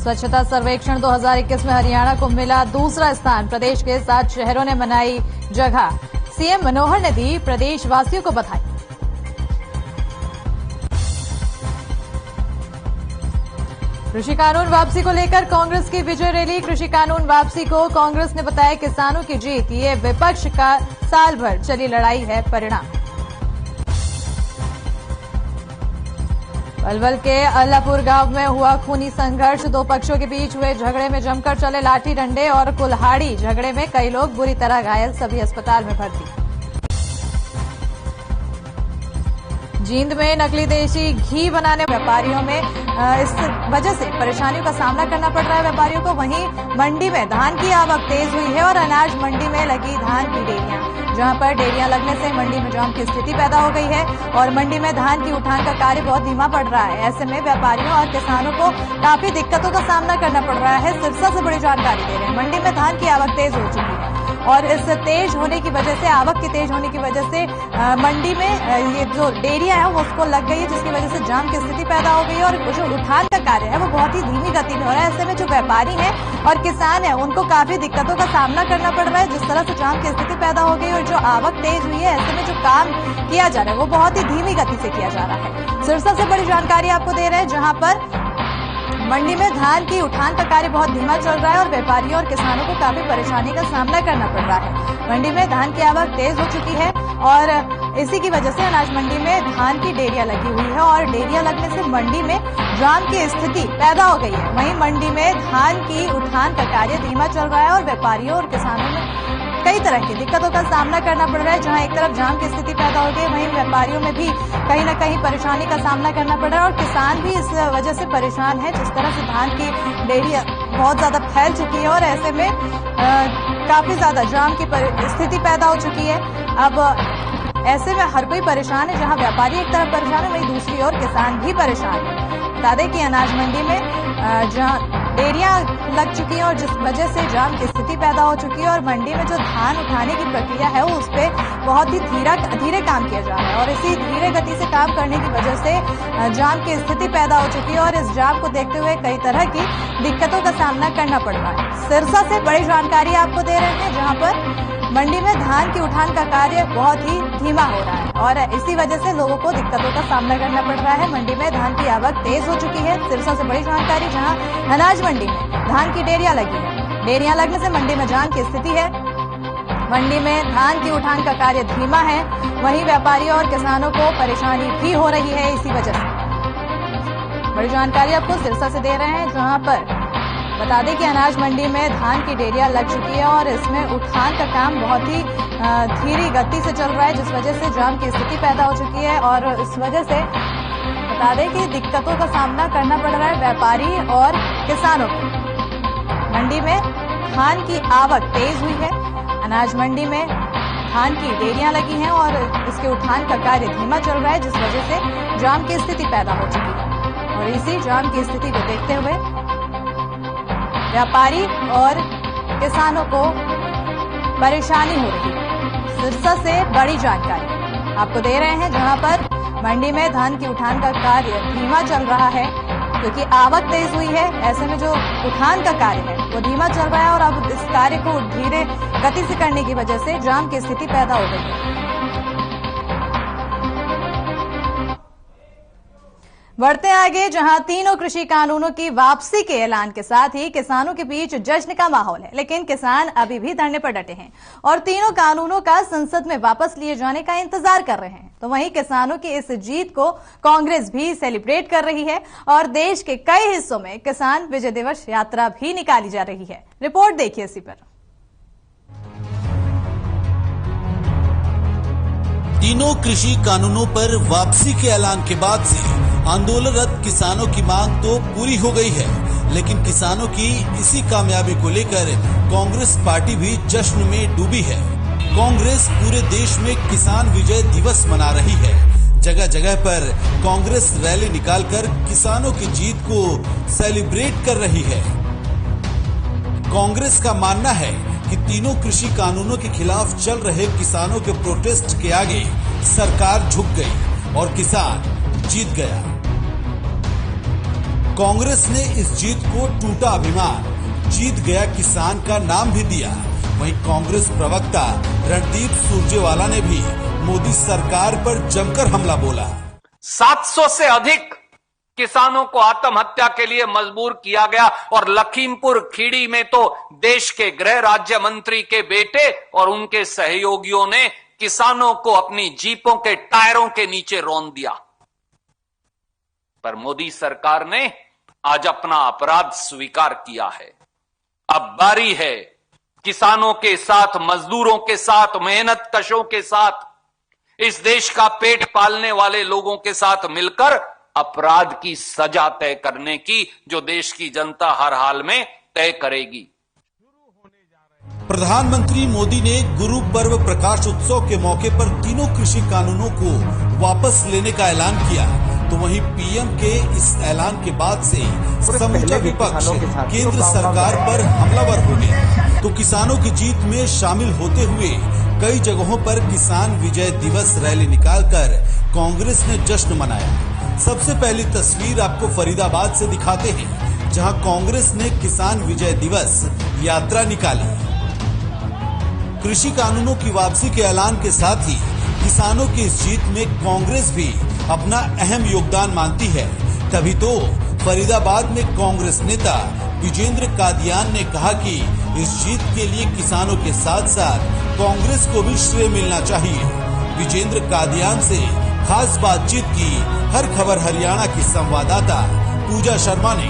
स्वच्छता सर्वेक्षण 2021 में हरियाणा को मिला दूसरा स्थान। प्रदेश के 7 शहरों ने बनाई जगह। सीएम मनोहर ने दी प्रदेशवासियों को बधाई। कृषि कानून वापसी को लेकर कांग्रेस की विजय रैली। कृषि कानून वापसी को कांग्रेस ने बताया किसानों की जीत। ये विपक्ष का साल भर चली लड़ाई है परिणाम। पलवल के अल्लापुर गांव में हुआ खूनी संघर्ष। 2 पक्षों के बीच हुए झगड़े में जमकर चले लाठी डंडे और कुल्हाड़ी। झगड़े में कई लोग बुरी तरह घायल, सभी अस्पताल में भर्ती। जींद में नकली देशी घी बनाने व्यापारियों में इस वजह से परेशानियों का सामना करना पड़ रहा है व्यापारियों को। वहीं मंडी में धान की आवक तेज हुई है और अनाज मंडी में लगी धान की डेयरियां, जहां पर डेयरियां लगने से मंडी में जाम की स्थिति पैदा हो गई है और मंडी में धान की उठान का कार्य बहुत धीमा पड़ रहा है। ऐसे में व्यापारियों और किसानों को काफी दिक्कतों का सामना करना पड़ रहा है। सिरसा से बड़ी जानकारी दे रहे हैं। मंडी में धान की आवक तेज हो चुकी है और इस तेज होने की वजह से, आवक की तेज होने की वजह से मंडी में ये जो डेयरियां है वो उसको लग गई है, जिसकी वजह से जाम की स्थिति पैदा हो गई है और जो उठान का कार्य है वो बहुत ही धीमी गति में हो रहा है। ऐसे में जो व्यापारी हैं और किसान हैं उनको काफी दिक्कतों का सामना करना पड़ रहा है। जिस तरह से जाम की स्थिति पैदा हो गई और जो आवक तेज हुई है, ऐसे में जो काम किया जा रहा है वो बहुत ही धीमी गति से किया जा रहा है। सिरसा से बड़ी जानकारी आपको दे रहे हैं, जहां पर मंडी में धान की उठान का कार्य बहुत धीमा चल रहा है और व्यापारियों और किसानों को काफी परेशानी का सामना करना पड़ रहा है। मंडी में धान की आवक तेज हो चुकी है और इसी की वजह से अनाज मंडी में धान की डेयरियां लगी हुई है और डेयरियां लगने से मंडी में जाम की स्थिति पैदा हो गई है। वहीं मंडी में धान की उठान का कार्य धीमा चल रहा है और व्यापारियों और किसानों में कई तरह की दिक्कतों का सामना करना पड़ रहा है। जहां एक तरफ जाम की स्थिति पैदा हो गई, वहीं व्यापारियों में भी कहीं न कहीं परेशानी का सामना करना पड़ रहा है और किसान भी इस वजह से परेशान है। जिस तरह से धान की डेयरियां बहुत ज्यादा फैल चुकी है और ऐसे में काफी ज्यादा जाम की स्थिति पैदा हो चुकी है। अब ऐसे में हर कोई परेशान है। जहां व्यापारी एक तरफ परेशान है, वहीं दूसरी ओर किसान भी परेशान है। बता दें कि अनाज मंडी में जहां डेयरियां लग चुकी हैं और जिस वजह से जाम की स्थिति पैदा हो चुकी है और मंडी में जो धान उठाने की प्रक्रिया है वो उस पर बहुत ही धीरे काम किया जा रहा है और इसी धीरे गति से काम करने की वजह से जाम की स्थिति पैदा हो चुकी है और इस जाम को देखते हुए कई तरह की दिक्कतों का सामना करना पड़ रहा है। सिरसा से बड़ी जानकारी आपको दे रहे हैं, जहां पर मंडी में धान की उठान का कार्य बहुत ही धीमा हो रहा है और इसी वजह से लोगों को दिक्कतों का सामना करना पड़ रहा है। मंडी में धान की आवक तेज हो चुकी है। सिरसा से बड़ी जानकारी, जहां अनाज मंडी में धान की डेयरियां लगी है। डेयरियां लगने से मंडी में जाम की स्थिति है। मंडी में धान की उठान का कार्य धीमा है, वहीं व्यापारियों और किसानों को परेशानी भी हो रही है इसी वजह से। बड़ी जानकारी आपको सिरसा से दे रहे हैं, जहां पर बता दें कि अनाज मंडी में धान की डेयरियां लग चुकी है और इसमें उठान का काम बहुत ही धीमी गति से चल रहा है, जिस वजह से जाम की स्थिति पैदा हो चुकी है और इस वजह से बता दें कि दिक्कतों का सामना करना पड़ रहा है व्यापारी और किसानों को। मंडी में धान की आवक तेज हुई है। अनाज मंडी में धान की डेयरियां लगी हैं और इसके उठान का कार्य धीमा चल रहा है, जिस वजह से जाम की स्थिति पैदा हो चुकी है और इसी जाम की स्थिति को देखते हुए व्यापारी और किसानों को परेशानी हो रही है। सिरसा से बड़ी जानकारी आपको दे रहे हैं, जहां पर मंडी में धान की उठान का कार्य धीमा चल रहा है क्योंकि आवक तेज हुई है। ऐसे में जो उठान का कार्य है वो धीमा चल रहा है और अब इस कार्य को धीरे गति से करने की वजह से जाम की स्थिति पैदा हो गई है। बढ़ते आगे, जहां तीनों कृषि कानूनों की वापसी के ऐलान के साथ ही किसानों के बीच जश्न का माहौल है, लेकिन किसान अभी भी धरने पर डटे हैं और तीनों कानूनों का संसद में वापस लिए जाने का इंतजार कर रहे हैं। तो वहीं किसानों की इस जीत को कांग्रेस भी सेलिब्रेट कर रही है और देश के कई हिस्सों में किसान विजय दिवस यात्रा भी निकाली जा रही है। रिपोर्ट देखिए इसी पर। तीनों कृषि कानूनों पर वापसी के ऐलान के बाद से आंदोलनरत किसानों की मांग तो पूरी हो गई है, लेकिन किसानों की इसी कामयाबी को लेकर कांग्रेस पार्टी भी जश्न में डूबी है। कांग्रेस पूरे देश में किसान विजय दिवस मना रही है। जगह जगह पर कांग्रेस रैली निकालकर किसानों की जीत को सेलिब्रेट कर रही है। कांग्रेस का मानना है कि तीनों कृषि कानूनों के खिलाफ चल रहे किसानों के प्रोटेस्ट के आगे सरकार झुक गई और किसान जीत गया। कांग्रेस ने इस जीत को टूटा अभिमान, जीत गया किसान का नाम भी दिया। वहीं कांग्रेस प्रवक्ता रणदीप सुरजेवाला ने भी मोदी सरकार पर जमकर हमला बोला। 700 से अधिक किसानों को आत्महत्या के लिए मजबूर किया गया और लखीमपुर खीरी में तो देश के गृह राज्य मंत्री के बेटे और उनके सहयोगियों ने किसानों को अपनी जीपों के टायरों के नीचे रौंद दिया। पर मोदी सरकार ने आज अपना अपराध स्वीकार किया है। अब बारी है किसानों के साथ, मजदूरों के साथ, मेहनत कशों के साथ, इस देश का पेट पालने वाले लोगों के साथ मिलकर अपराध की सजा तय करने की, जो देश की जनता हर हाल में तय करेगी। प्रधानमंत्री मोदी ने गुरु पर्व प्रकाश उत्सव के मौके पर तीनों कृषि कानूनों को वापस लेने का ऐलान किया, तो वहीं पीएम के इस ऐलान के बाद से समूचा विपक्ष केंद्र सरकार पर हमलावर हो गया। तो किसानों की जीत में शामिल होते हुए कई जगहों पर किसान विजय दिवस रैली निकालकर कांग्रेस ने जश्न मनाया। सबसे पहली तस्वीर आपको फरीदाबाद से दिखाते हैं, जहां कांग्रेस ने किसान विजय दिवस यात्रा निकाली। कृषि कानूनों की वापसी के ऐलान के साथ ही किसानों की इस जीत में कांग्रेस भी अपना अहम योगदान मानती है। तभी तो फरीदाबाद में कांग्रेस नेता विजेंद्र कादियान ने कहा कि इस जीत के लिए किसानों के साथ साथ कांग्रेस को भी श्रेय मिलना चाहिए। विजेंद्र कादियान से खास बातचीत की हर खबर हरियाणा की संवाददाता पूजा शर्मा ने।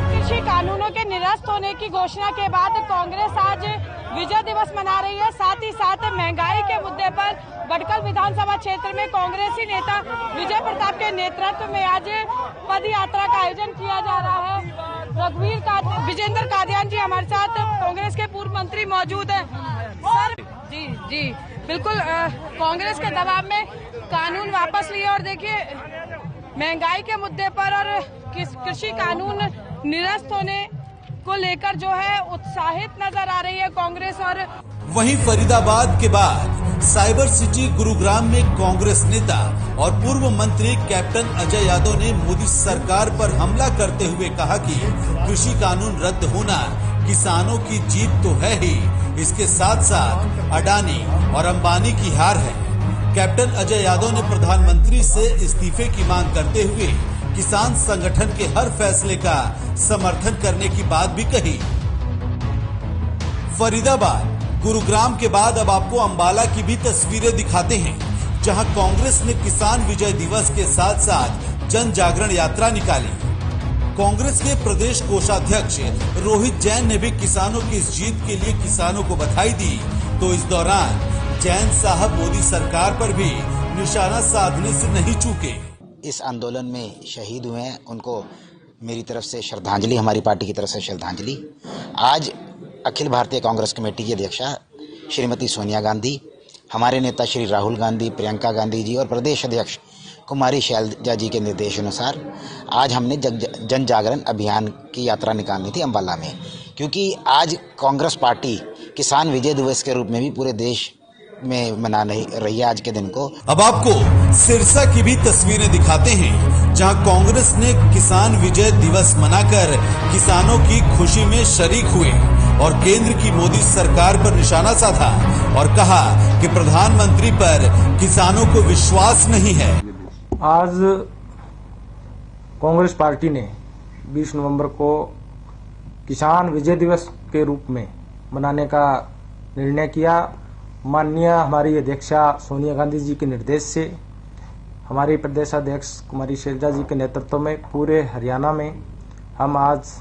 कृषि कानूनों के निरस्त होने की घोषणा के बाद कांग्रेस आज विजय दिवस मना रही है। साथ ही साथ महंगाई के मुद्दे पर भटकल विधानसभा क्षेत्र में कांग्रेसी नेता विजय प्रताप के नेतृत्व में आज पद यात्रा का आयोजन किया जा रहा है। विजेंद्र कादियान जी हमारे साथ, कांग्रेस के पूर्व मंत्री मौजूद हैं। सर जी बिल्कुल, कांग्रेस के दबाव में कानून वापस लिए और देखिए महंगाई के मुद्दे पर और कृषि कानून निरस्त होने को लेकर जो है उत्साहित नजर आ रही है कांग्रेस। और वहीं फरीदाबाद के बाद साइबर सिटी गुरुग्राम में कांग्रेस नेता और पूर्व मंत्री कैप्टन अजय यादव ने मोदी सरकार पर हमला करते हुए कहा कि कृषि कानून रद्द होना किसानों की जीत तो है ही, इसके साथ साथ अडानी और अंबानी की हार है। कैप्टन अजय यादव ने प्रधानमंत्री से इस्तीफे की मांग करते हुए किसान संगठन के हर फैसले का समर्थन करने की बात भी कही। फरीदाबाद, गुरुग्राम के बाद अब आपको अंबाला की भी तस्वीरें दिखाते हैं, जहां कांग्रेस ने किसान विजय दिवस के साथ साथ जन जागरण यात्रा निकाली। कांग्रेस के प्रदेश कोषाध्यक्ष रोहित जैन ने भी किसानों की इस जीत के लिए किसानों को बधाई दी। तो इस दौरान जैन साहब मोदी सरकार पर भी निशाना साधने से नहीं चूके। इस आंदोलन में शहीद हुए हैं उनको मेरी तरफ से श्रद्धांजलि, हमारी पार्टी की तरफ से श्रद्धांजलि। आज अखिल भारतीय कांग्रेस कमेटी की अध्यक्षा श्रीमती सोनिया गांधी, हमारे नेता श्री राहुल गांधी, प्रियंका गांधी जी और प्रदेश अध्यक्ष कुमारी शैलजा जी के निर्देश अनुसार आज हमने जन जागरण अभियान की यात्रा निकालनी थी अम्बाला में, क्योंकि आज कांग्रेस पार्टी किसान विजय दिवस के रूप में भी पूरे देश में मना रही है आज के दिन को। अब आपको सिरसा की भी तस्वीरें दिखाते हैं, जहां कांग्रेस ने किसान विजय दिवस मनाकर किसानों की खुशी में शरीक हुए और केंद्र की मोदी सरकार पर निशाना साधा और कहा कि प्रधानमंत्री पर किसानों को विश्वास नहीं है। आज कांग्रेस पार्टी ने 20 नवंबर को किसान विजय दिवस के रूप में मनाने का निर्णय किया। माननीय हमारी अध्यक्षा सोनिया गांधी जी के निर्देश से हमारी प्रदेश अध्यक्ष कुमारी शैलजा जी के नेतृत्व में पूरे हरियाणा में हम आज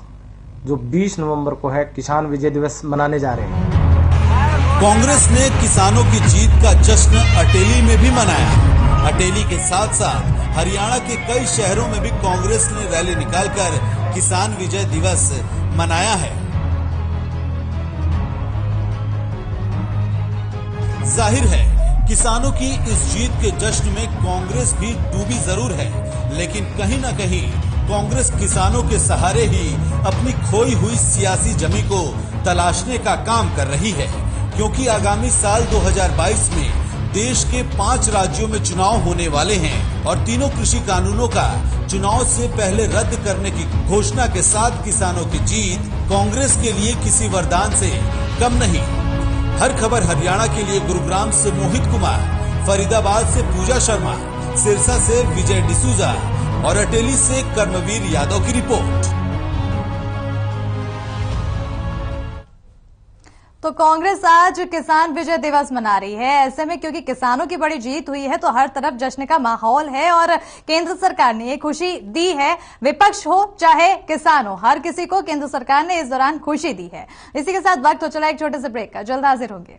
जो 20 नवंबर को है किसान विजय दिवस मनाने जा रहे हैं। कांग्रेस ने किसानों की जीत का जश्न अटेली में भी मनाया। अटेली के साथ साथ हरियाणा के कई शहरों में भी कांग्रेस ने रैली निकालकर किसान विजय दिवस मनाया है। जाहिर है किसानों की इस जीत के जश्न में कांग्रेस भी डूबी जरूर है, लेकिन कहीं न कहीं कांग्रेस किसानों के सहारे ही अपनी खोई हुई सियासी जमी को तलाशने का काम कर रही है, क्योंकि आगामी साल 2022 में देश के 5 राज्यों में चुनाव होने वाले हैं और तीनों कृषि कानूनों का चुनाव से पहले रद्द करने की घोषणा के साथ किसानों की जीत कांग्रेस के लिए किसी वरदान से कम नहीं। हर खबर हरियाणा के लिए गुरुग्राम से मोहित कुमार, फरीदाबाद से पूजा शर्मा, सिरसा से विजय डिसूजा और अटेली से कर्मवीर यादव की रिपोर्ट। तो कांग्रेस आज किसान विजय दिवस मना रही है। ऐसे में क्योंकि किसानों की बड़ी जीत हुई है तो हर तरफ जश्न का माहौल है और केंद्र सरकार ने ये खुशी दी है। विपक्ष हो चाहे किसान हो, हर किसी को केंद्र सरकार ने इस दौरान खुशी दी है। इसी के साथ वक्त हो चला एक छोटे से ब्रेक का, जल्द हाजिर होंगे।